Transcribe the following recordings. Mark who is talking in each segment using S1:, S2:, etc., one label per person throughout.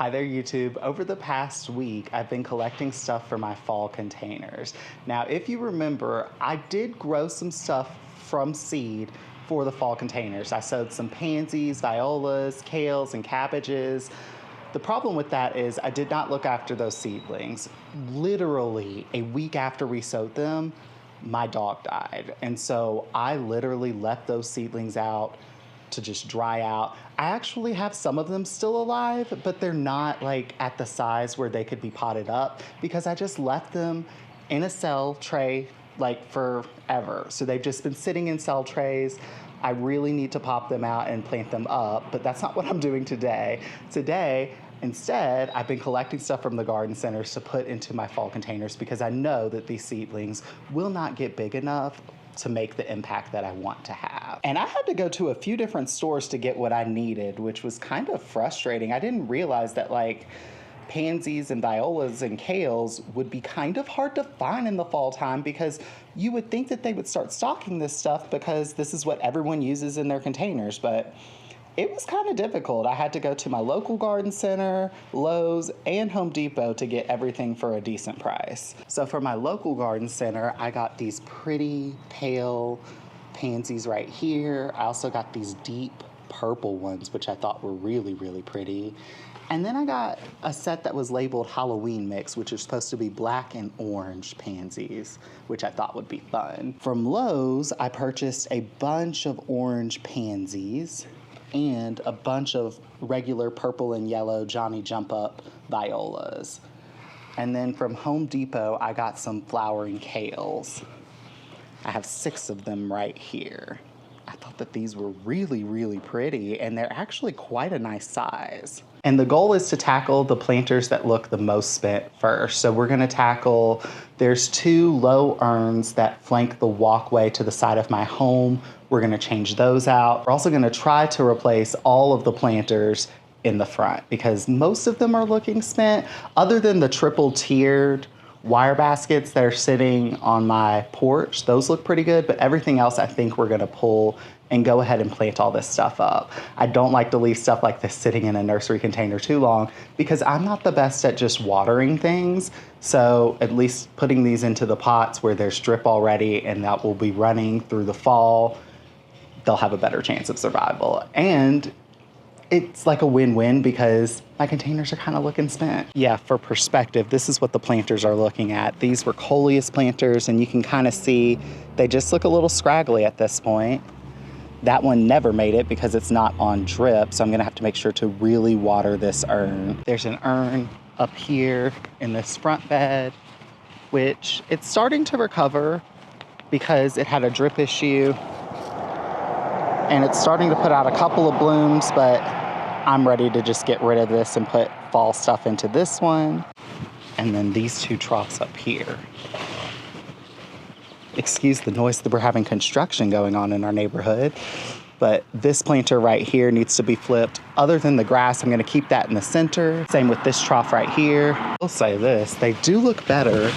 S1: Hi there, YouTube. Over the past week, I've been collecting stuff for my fall containers. Now, if you remember, I did grow some stuff from seed for the fall containers. I sowed some pansies, violas, kales, and cabbages. The problem with that is I did not look after those seedlings. Literally, a week after we sowed them, my dog died. And so I literally left those seedlings out to just dry out. I actually have some of them still alive, but they're not like at the size where they could be potted up because I just left them in a cell tray like forever. So they've just been sitting in cell trays. I really need to pop them out and plant them up, but that's not what I'm doing today. Today, instead, I've been collecting stuff from the garden centers to put into my fall containers because I know that these seedlings will not get big enough to make the impact that I want to have. And I had to go to a few different stores to get what I needed, which was kind of frustrating. I didn't realize that like pansies and violas and kales would be kind of hard to find in the fall time because you would think that they would start stocking this stuff because this is what everyone uses in their containers, but it was kind of difficult. I had to go to my local garden center, Lowe's, and Home Depot to get everything for a decent price. So for my local garden center, I got these pretty pale pansies right here. I also got these deep purple ones, which I thought were really, really pretty. And then I got a set that was labeled Halloween Mix, which is supposed to be black and orange pansies, which I thought would be fun. From Lowe's, I purchased a bunch of orange pansies and a bunch of regular purple and yellow Johnny Jump Up violas. And then from Home Depot, I got some flowering kales. I have 6 of them right here. I thought that these were really, really pretty, and they're actually quite a nice size. And the goal is to tackle the planters that look the most spent first. So we're gonna tackle, there's 2 low urns that flank the walkway to the side of my home. We're gonna change those out. We're also gonna try to replace all of the planters in the front because most of them are looking spent, other than the triple tiered wire baskets that are sitting on my porch. Those look pretty good, but everything else I think we're gonna pull and go ahead and plant all this stuff up. I don't like to leave stuff like this sitting in a nursery container too long because I'm not the best at just watering things. So at least putting these into the pots where there's drip already and that will be running through the fall, they'll have a better chance of survival. And it's like a win-win because my containers are kind of looking spent. Yeah, for perspective, this is what the planters are looking at. These were coleus planters, and you can kind of see they just look a little scraggly at this point. That one never made it because it's not on drip, so I'm gonna have to make sure to really water this urn. There's an urn up here in this front bed, which it's starting to recover because it had a drip issue, and it's starting to put out a couple of blooms, but I'm ready to just get rid of this and put fall stuff into this one. And then these 2 troughs up here. Excuse the noise that we're having construction going on in our neighborhood, but this planter right here needs to be flipped. Other than the grass, I'm gonna keep that in the center. Same with this trough right here. I'll say this, they do look better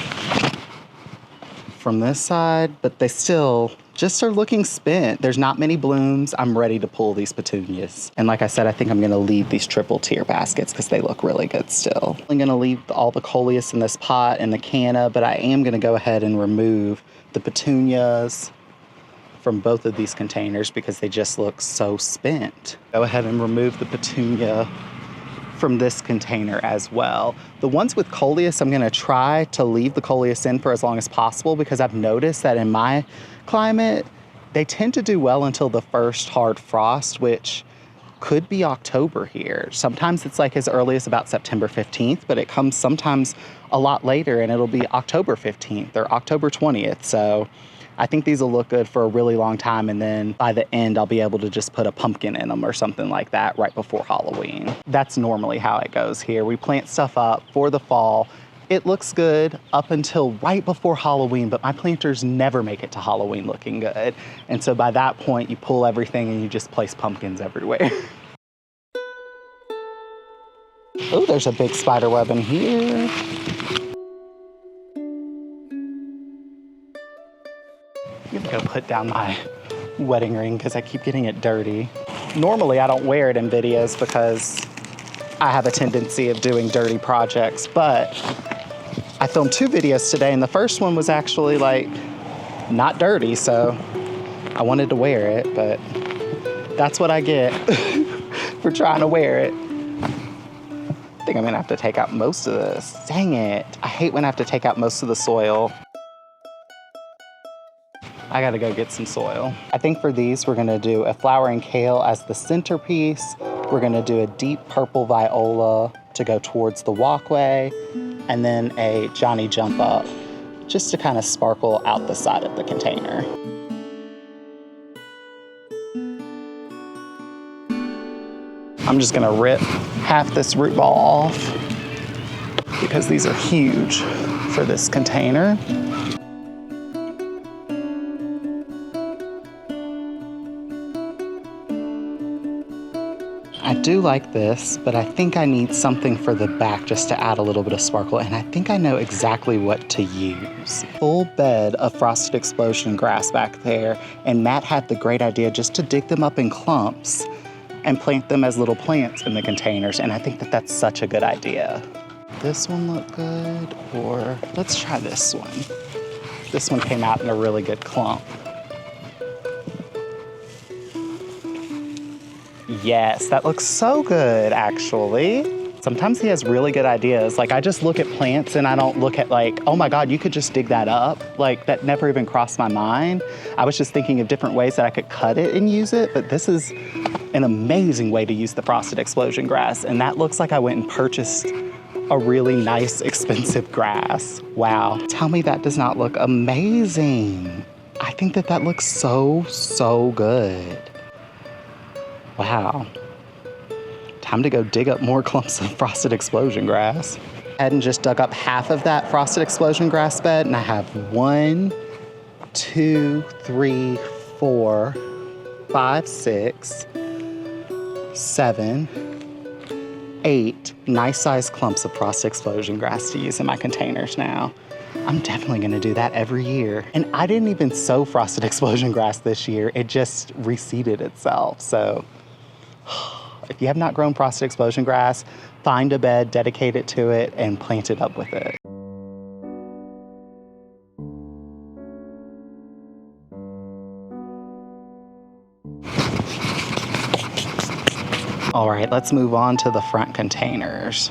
S1: from this side, but they still just are looking spent. There's not many blooms. I'm ready to pull these petunias. And like I said, I think I'm gonna leave these triple tier baskets because they look really good still. I'm gonna leave all the coleus in this pot and the canna, but I am gonna go ahead and remove the petunias from both of these containers because they just look so spent. Go ahead and remove the petunia from this container as well. The ones with coleus, I'm gonna try to leave the coleus in for as long as possible because I've noticed that in my climate, they tend to do well until the first hard frost, which could be October here. Sometimes it's like as early as about September 15th, but it comes sometimes a lot later and it'll be October 15th or October 20th. So I think these will look good for a really long time, and then by the end, I'll be able to just put a pumpkin in them or something like that right before Halloween. That's normally how it goes here. We plant stuff up for the fall. It looks good up until right before Halloween, but my planters never make it to Halloween looking good. And so by that point, you pull everything and you just place pumpkins everywhere. Oh, there's a big spider web in here. I'm gonna go put down my wedding ring because I keep getting it dirty. Normally I don't wear it in videos because I have a tendency of doing dirty projects, but I filmed 2 videos today, and the first one was actually like not dirty, so I wanted to wear it, but that's what I get for trying to wear it. I think I'm gonna have to take out most of this. Dang it. I hate when I have to take out most of the soil. I gotta go get some soil. I think for these, we're gonna do a flowering kale as the centerpiece. We're gonna do a deep purple viola to go towards the walkway, and then a Johnny jump up, just to kind of sparkle out the side of the container. I'm just gonna rip half this root ball off because these are huge for this container. I do like this, but I think I need something for the back just to add a little bit of sparkle, and I think I know exactly what to use. Full bed of frosted explosion grass back there, and Matt had the great idea just to dig them up in clumps and plant them as little plants in the containers, and I think that that's such a good idea. This one look good, or let's try this one. This one came out in a really good clump. Yes, that looks so good, actually. Sometimes he has really good ideas. Like, I just look at plants and I don't look at like, oh my God, you could just dig that up. Like, that never even crossed my mind. I was just thinking of different ways that I could cut it and use it, but this is an amazing way to use the frosted explosion grass. And that looks like I went and purchased a really nice, expensive grass. Wow, tell me that does not look amazing. I think that that looks so, so good. Wow. Time to go dig up more clumps of frosted explosion grass. I had just dug up half of that frosted explosion grass bed, and I have 1, 2, 3, 4, 5, 6, 7, 8 nice sized clumps of frosted explosion grass to use in my containers now. I'm definitely gonna do that every year. And I didn't even sow frosted explosion grass this year. It just reseeded itself. So if you have not grown frosted explosion grass, find a bed, dedicate it to it, and plant it up with it. All right, let's move on to the front containers.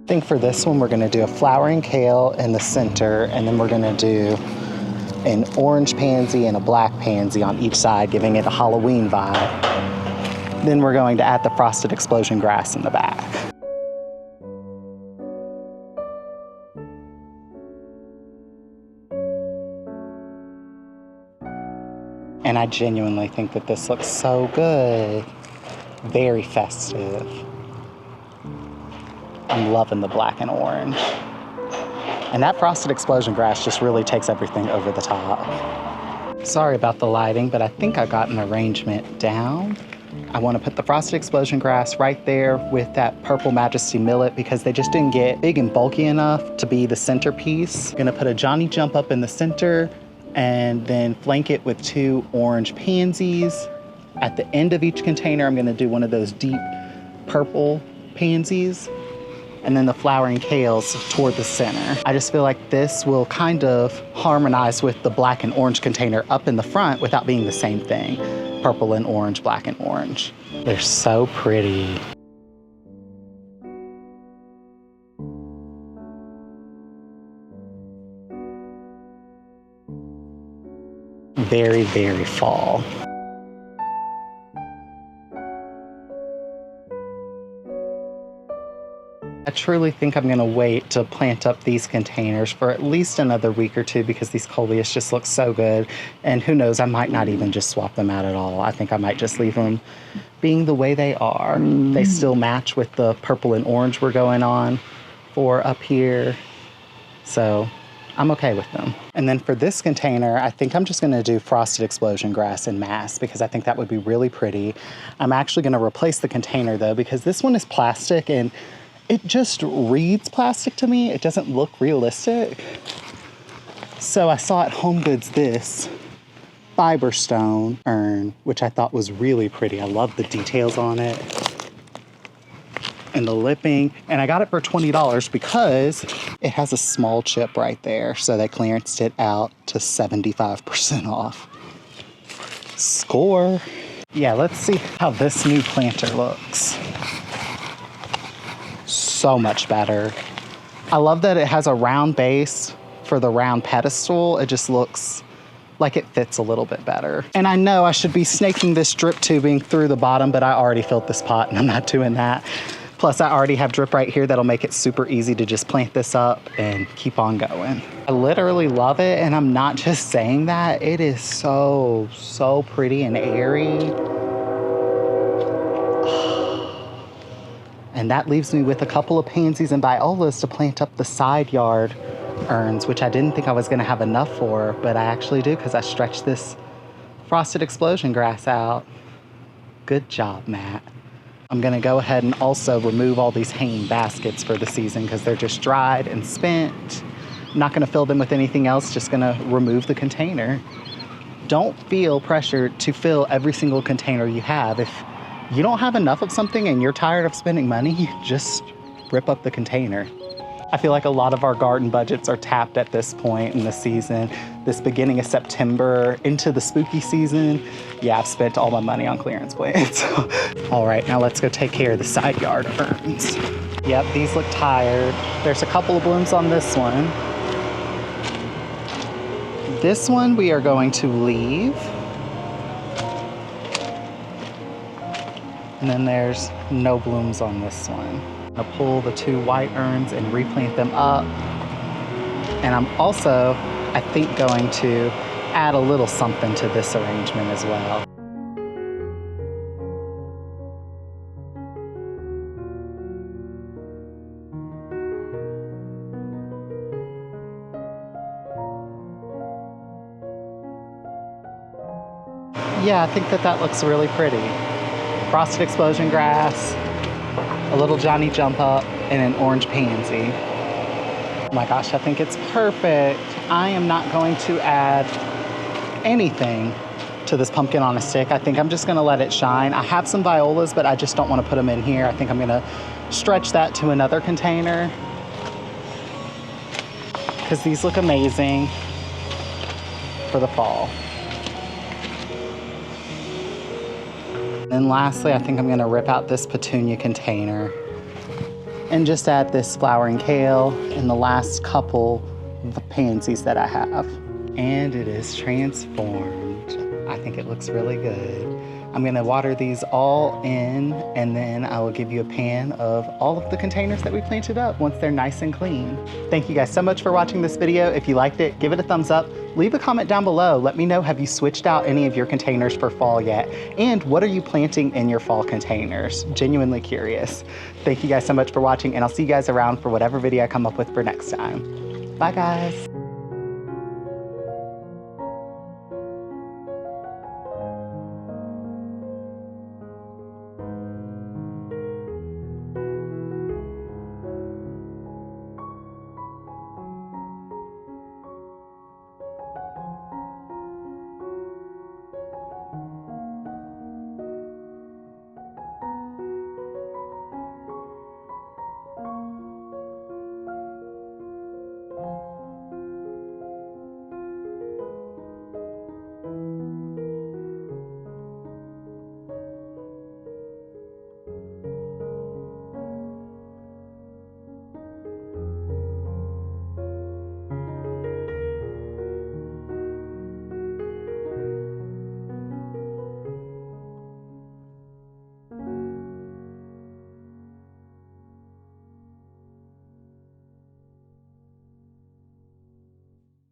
S1: I think for this one, we're gonna do a flowering kale in the center, and then we're gonna do an orange pansy and a black pansy on each side, giving it a Halloween vibe. Then we're going to add the frosted explosion grass in the back. And I genuinely think that this looks so good. Very festive. I'm loving the black and orange. And that frosted explosion grass just really takes everything over the top. Sorry about the lighting, but I think I got an arrangement down. I want to put the frosted explosion grass right there with that purple majesty millet because they just didn't get big and bulky enough to be the centerpiece. I'm gonna put a Johnny jump up in the center and then flank it with 2 orange pansies. At the end of each container, I'm gonna do one of those deep purple pansies, and then the flowering kales toward the center. I just feel like this will kind of harmonize with the black and orange container up in the front without being the same thing. Purple and orange, black and orange. They're so pretty. Very, very fall. I truly think I'm gonna wait to plant up these containers for at least another week or 2 because these coleus just look so good. And who knows, I might not even just swap them out at all. I think I might just leave them being the way they are. They still match with the purple and orange we're going on for up here. So I'm okay with them. And then for this container, I think I'm just gonna do frosted explosion grass in mass because I think that would be really pretty. I'm actually gonna replace the container though because this one is plastic and it just reads plastic to me. It doesn't look realistic. So I saw at Home Goods this, fiber stone urn, which I thought was really pretty. I love the details on it and the lipping. And I got it for $20 because it has a small chip right there. So they clearanced it out to 75% off. Score. Yeah, let's see how this new planter looks. So much better. I love that it has a round base for the round pedestal. It just looks like it fits a little bit better. And I know I should be snaking this drip tubing through the bottom, but I already filled this pot and I'm not doing that. Plus I already have drip right here that'll make it super easy to just plant this up and keep on going. I literally love it, and I'm not just saying that. It is so, so pretty and airy. And that leaves me with a couple of pansies and violas to plant up the side yard urns, which I didn't think I was gonna have enough for, but I actually do because I stretched this frosted explosion grass out. Good job, Matt. I'm gonna go ahead and also remove all these hanging baskets for the season because they're just dried and spent. I'm not gonna fill them with anything else, just gonna remove the container. Don't feel pressured to fill every single container you have. If you don't have enough of something and you're tired of spending money, just rip up the container. I feel like a lot of our garden budgets are tapped at this point in the season. This beginning of September into the spooky season. Yeah, I've spent all my money on clearance plants. All right, now let's go take care of the side yard ferns. Yep, these look tired. There's a couple of blooms on this one. This one we are going to leave. And then there's no blooms on this one. I'm gonna pull the two white urns and replant them up. And I'm also, I think, going to add a little something to this arrangement as well. Yeah, I think that looks really pretty. Frosted explosion grass, a little Johnny jump up, and an orange pansy. Oh my gosh, I think it's perfect. I am not going to add anything to this pumpkin on a stick. I think I'm just gonna let it shine. I have some violas, but I just don't wanna put them in here. I think I'm gonna stretch that to another container because these look amazing for the fall. And lastly, I think I'm gonna rip out this petunia container and just add this flowering kale and the last couple of pansies that I have. And it is transformed. I think it looks really good. I'm gonna water these all in, and then I will give you a pan of all of the containers that we planted up once they're nice and clean. Thank you guys so much for watching this video. If you liked it, give it a thumbs up. Leave a comment down below. Let me know, have you switched out any of your containers for fall yet? And what are you planting in your fall containers? Genuinely curious. Thank you guys so much for watching, and I'll see you guys around for whatever video I come up with for next time. Bye guys.